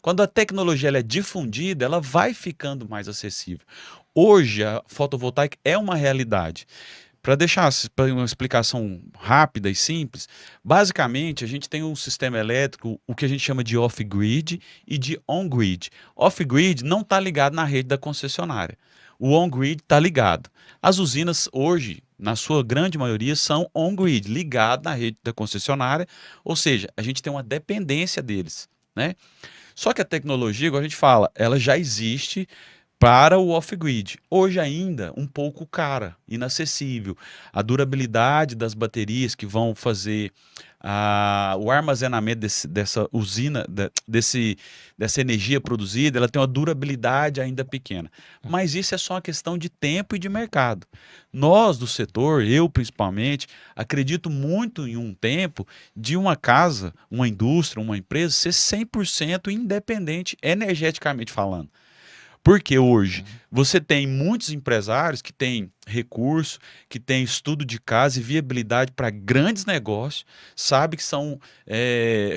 quando a tecnologia ela é difundida, ela vai ficando mais acessível. Hoje a fotovoltaica é uma realidade. Para deixar uma explicação rápida e simples, basicamente a gente tem um sistema elétrico, o que a gente chama de off-grid e de on-grid. Off-grid não está ligado na rede da concessionária. O on-grid está ligado. As usinas hoje, na sua grande maioria, são on-grid, ligadas na rede da concessionária, ou seja, a gente tem uma dependência deles, né? Só que a tecnologia, igual a gente fala, ela já existe para o off-grid. Hoje ainda um pouco cara, inacessível. A durabilidade das baterias que vão fazer o armazenamento dessa usina, dessa energia produzida, ela tem uma durabilidade ainda pequena. Mas isso é só uma questão de tempo e de mercado. Nós do setor, eu principalmente, acredito muito em um tempo de uma casa, uma indústria, uma empresa ser 100% independente energeticamente falando. Porque hoje você tem muitos empresários que têm recurso, que têm estudo de caso e viabilidade para grandes negócios, sabe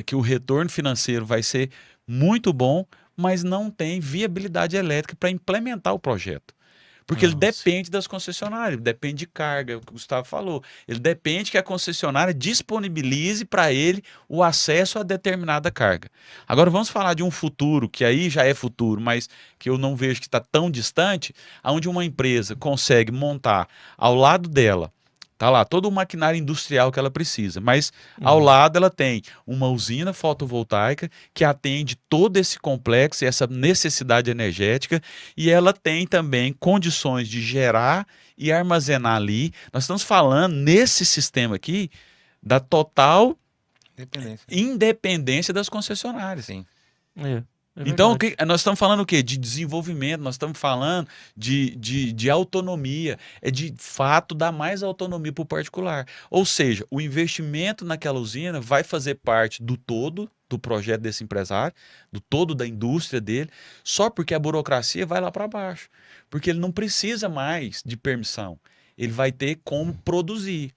que o retorno financeiro vai ser muito bom, mas não tem viabilidade elétrica para implementar o projeto. Porque ele depende das concessionárias, depende de carga, o que o Gustavo falou. Ele depende que a concessionária disponibilize para ele o acesso a determinada carga. Agora vamos falar de um futuro, que aí já é futuro, mas que eu não vejo que está tão distante, onde uma empresa consegue montar ao lado dela Tá lá todo o maquinário industrial que ela precisa, mas ao lado ela tem uma usina fotovoltaica que atende todo esse complexo e essa necessidade energética, e ela tem também condições de gerar e armazenar ali. Nós estamos falando nesse sistema aqui da total Independência. independência das concessionárias. Sim. Então, verdade. nós estamos falando o quê? De desenvolvimento, nós estamos falando de autonomia. É de fato dar mais autonomia para o particular. Ou seja, o investimento naquela usina vai fazer parte do todo do projeto desse empresário, do todo da indústria dele, só porque a burocracia vai lá para baixo. Porque ele não precisa mais de permissão. Ele vai ter como produzir.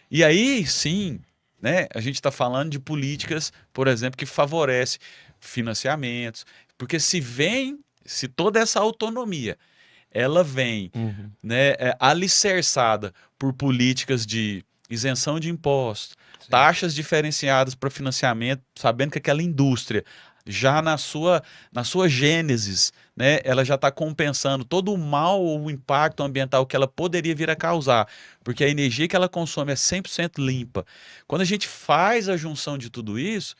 E aí, sim, né, a gente está falando de políticas, por exemplo, que favorecem financiamentos, porque se toda essa autonomia, ela vem, Uhum. né, alicerçada por políticas de isenção de impostos, Sim. taxas diferenciadas para financiamento, sabendo que aquela indústria já na sua gênesis, né, ela já está compensando todo o mal ou o impacto ambiental que ela poderia vir a causar, porque a energia que ela consome é 100% limpa. Quando a gente faz a junção de tudo isso,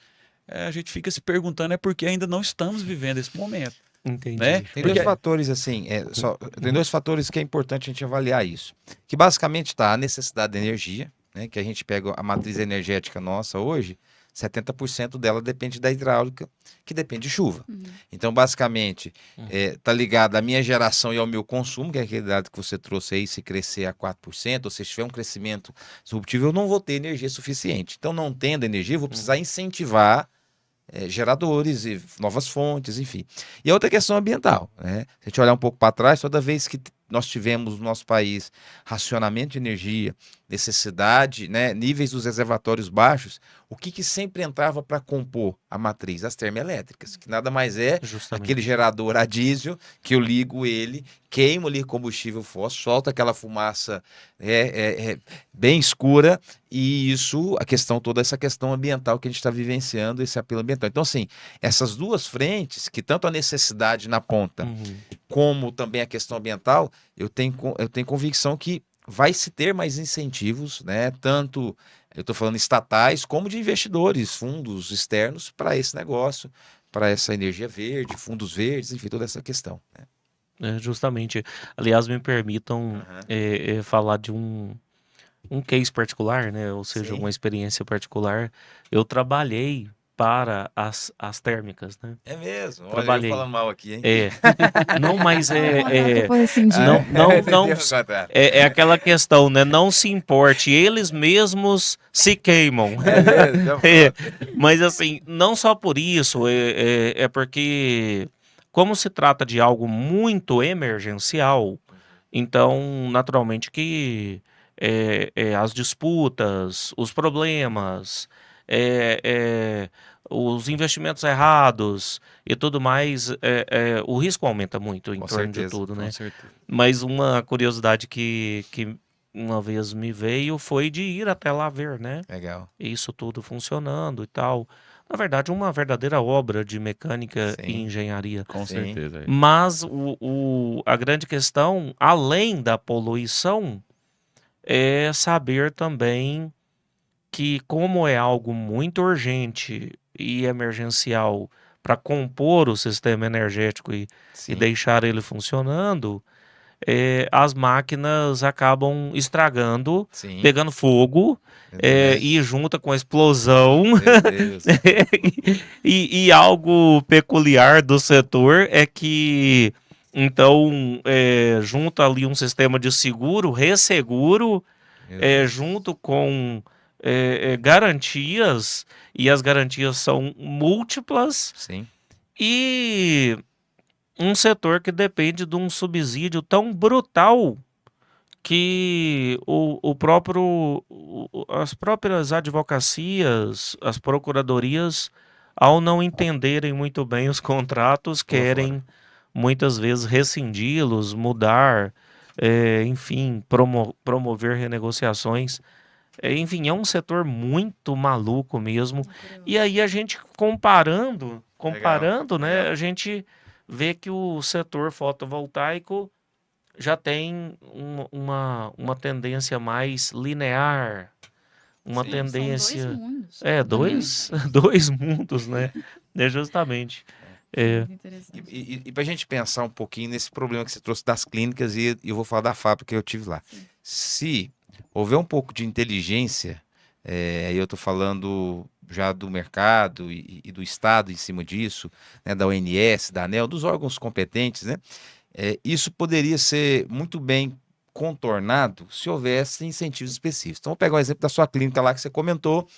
a gente fica se perguntando é porque ainda não estamos vivendo esse momento, Entendi. né? Tem Porque dois fatores, assim, tem dois fatores que é importante a gente avaliar isso. Que basicamente está a necessidade de energia, né? Que a gente pega a matriz energética nossa hoje, 70% dela depende da hidráulica, que depende de chuva. Então, basicamente, tá ligado à minha geração e ao meu consumo, que é aquele dado que você trouxe aí, se crescer a 4%, ou se tiver um crescimento disruptivo, eu não vou ter energia suficiente. Então, não tendo energia, eu vou precisar incentivar geradores e novas fontes, enfim. E a outra questão ambiental, né? Se a gente olhar um pouco para trás, toda vez que nós tivemos no nosso país racionamento de energia, necessidade, né, níveis dos reservatórios baixos, o que sempre entrava para compor a matriz? As termoelétricas, que nada mais é Justamente. aquele gerador a diesel, que eu ligo ele, queimo ali combustível fóssil, solta aquela fumaça bem escura, e isso, toda essa questão ambiental que a gente está vivenciando, esse apelo ambiental. Então, assim, essas duas frentes, que tanto a necessidade na ponta, Uhum. como também a questão ambiental, eu tenho convicção que vai se ter mais incentivos, né? Tanto, eu estou falando estatais, como de investidores, fundos externos para esse negócio, para essa energia verde, fundos verdes, enfim, toda essa questão, né? Justamente. Aliás, me permitam falar de um case particular, né? Ou seja, Sim. uma experiência particular. Eu trabalhei para as térmicas, né? É mesmo. Olha, Trabalhei. eu falando mal aqui, hein? Não, mas Depois rescindir. não, é aquela questão, né? Não se importe, eles mesmos se queimam. Mas assim, não só por isso, é porque como se trata de algo muito emergencial, então naturalmente que as disputas, os problemas, os investimentos errados e tudo mais, o risco aumenta muito em Com torno de certeza, tudo, né? com certeza. Mas uma curiosidade que uma vez me veio foi de ir até lá ver, né? Legal. Isso tudo funcionando e tal. Na verdade, uma verdadeira obra de mecânica e Sim. engenharia. Com Sim. certeza. Mas a grande questão, além da poluição, é saber também que, como é algo muito urgente e emergencial para compor o sistema energético e Sim. deixar ele funcionando, as máquinas acabam estragando, Sim. pegando fogo, Meu Deus. e junta com a explosão. Meu Deus. E algo peculiar do setor é que, então, junta ali um sistema de seguro, resseguro, Meu Deus. junto com garantias, e as garantias são múltiplas, Sim. e um setor que depende de um subsídio tão brutal que as próprias advocacias, as procuradorias, ao não entenderem muito bem os contratos, Pula querem muitas vezes rescindi-los, mudar, enfim, promover renegociações. Enfim, é um setor muito maluco mesmo. E aí a gente comparando, né, legal. a gente vê que o setor fotovoltaico já tem uma tendência mais linear, uma Sim. São dois tendência. mundos. Dois mundos, né? É justamente. É, Muito interessante. E para a gente pensar um pouquinho nesse problema que você trouxe das clínicas, e eu vou falar da fábrica que eu tive lá. Sim. Se houver um pouco de inteligência, aí eu estou falando já do mercado e do Estado em cima disso, né, da ONS, da ANEEL, dos órgãos competentes, né, isso poderia ser muito bem contornado se houvesse incentivos específicos. Então, vou pegar o exemplo da sua clínica lá que você comentou,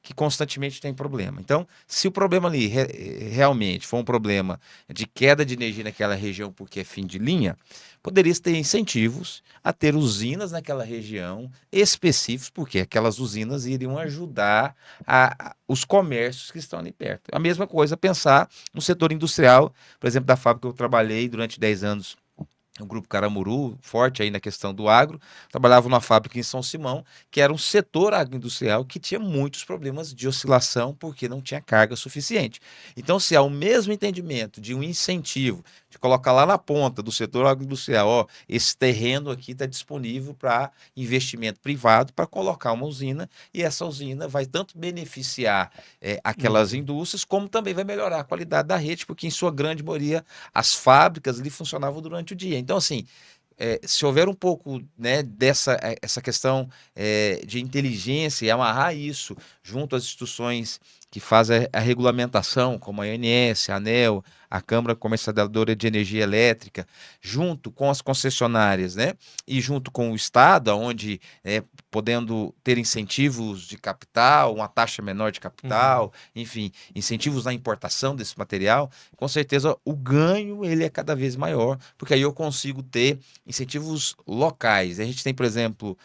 que constantemente tem problema. Então, se o problema ali realmente for um problema de queda de energia naquela região porque é fim de linha, poderia ter incentivos a ter usinas naquela região específicos, porque aquelas usinas iriam ajudar os comércios que estão ali perto. A mesma coisa pensar no setor industrial, por exemplo, da fábrica que eu trabalhei durante 10 anos, o Grupo Caramuru, forte aí na questão do agro, trabalhava numa fábrica em São Simão, que era um setor agroindustrial que tinha muitos problemas de oscilação porque não tinha carga suficiente. Então, se há o mesmo entendimento de um incentivo, de colocar lá na ponta do setor agroindustrial, ó, esse terreno aqui está disponível para investimento privado para colocar uma usina, e essa usina vai tanto beneficiar aquelas indústrias, como também vai melhorar a qualidade da rede, porque em sua grande maioria as fábricas ali funcionavam durante o dia. Então, assim, se houver um pouco, né, essa questão de inteligência e amarrar isso junto às instituições que fazem a regulamentação, como a ANS, a ANEEL, a Câmara Comercializadora de Energia Elétrica, junto com as concessionárias, né, e junto com o Estado, onde podendo ter incentivos de capital, uma taxa menor de capital, enfim, incentivos na importação desse material, com certeza o ganho ele é cada vez maior, porque aí eu consigo ter incentivos locais. A gente tem, por exemplo,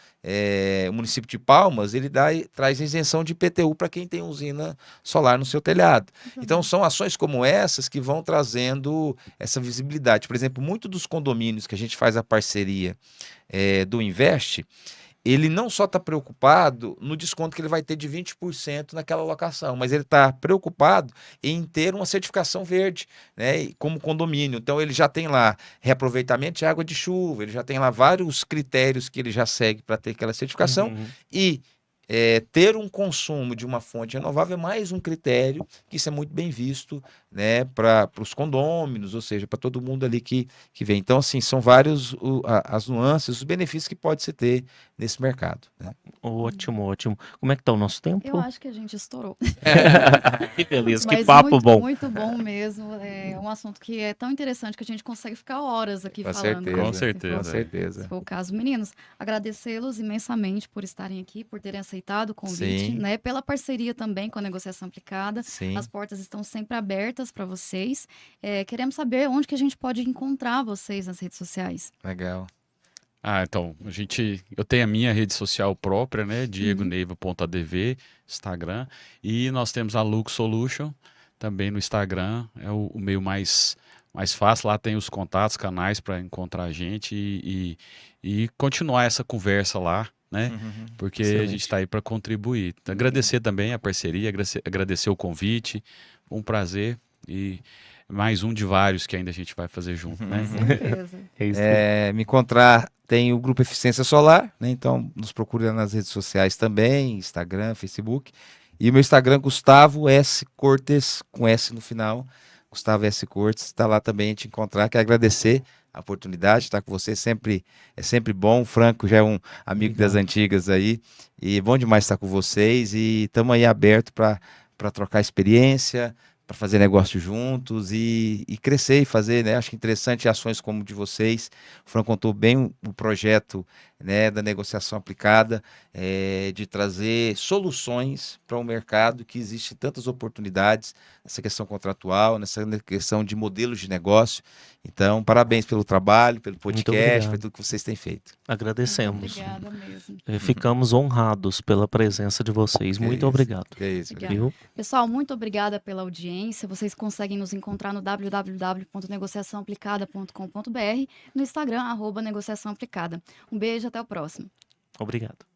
o município de Palmas, ele traz isenção de IPTU para quem tem usina solar no seu telhado. Então, são ações como essas que vão trazendo essa visibilidade. Por exemplo, muito dos condomínios que a gente faz a parceria do Invest, ele não só está preocupado no desconto que ele vai ter de 20% naquela locação, mas ele está preocupado em ter uma certificação verde, né, como condomínio. Então, ele já tem lá reaproveitamento de água de chuva, ele já tem lá vários critérios que ele já segue para ter aquela certificação, e ter um consumo de uma fonte renovável é mais um critério que isso é muito bem visto, né, para os condôminos, ou seja, para todo mundo ali que vem. Então, assim, são vários as nuances, os benefícios que pode se ter nesse mercado, né? Ótimo, ótimo. Como é que tá o nosso Eu tempo? acho que a gente estourou. Que beleza, que Mas papo muito, bom. muito bom mesmo. É um assunto que é tão interessante que a gente consegue ficar horas aqui Com falando. certeza, Com Se certeza. com for- certeza. Se for o caso, meninos, agradecê-los imensamente por estarem aqui, por terem aceitado o convite, Sim. né? Pela parceria também com a negociação aplicada. Sim, As portas estão sempre abertas para vocês. Queremos saber onde que a gente pode encontrar vocês nas redes sociais. legal. Então, eu tenho a minha rede social própria, né? Uhum. diegoneiva.adv, Instagram, e nós temos a Lux Solution, também no Instagram, é o meio mais fácil, lá tem os contatos, canais para encontrar a gente e continuar essa conversa lá, né? Porque a gente Excelente. está aí para contribuir. Então, agradecer também a parceria, agradecer o convite, um prazer e mais um de vários que ainda a gente vai fazer junto, né? Com certeza. É isso aí. Me encontrar, tem o Grupo Eficiência Solar, né? Então nos procura nas redes sociais também, Instagram, Facebook. E o meu Instagram, Gustavo S. Cortes, com S no final. Gustavo S. Cortes, está lá também a te encontrar. Quero agradecer a oportunidade de estar com você, é sempre bom. O Franco já é um amigo das Obrigado. antigas aí, e bom demais estar com vocês. E estamos aí aberto para trocar experiência, para fazer negócio juntos e crescer e fazer, né? Acho que interessante ações como de vocês. O Fran contou bem o projeto, né, da negociação aplicada, de trazer soluções para um mercado que existe tantas oportunidades nessa questão contratual, nessa questão de modelos de negócio. Então, parabéns pelo trabalho, pelo podcast, obrigado. por tudo que vocês têm feito. Agradecemos. Obrigada mesmo. Ficamos honrados pela presença de vocês. Muito isso. obrigado. É isso. Obrigada. Viu? Pessoal, muito obrigada pela audiência. Vocês conseguem nos encontrar no www.negociaçãoaplicada.com.br, no Instagram, @negociaçãoaplicada. Um beijo, até o próximo. Obrigado.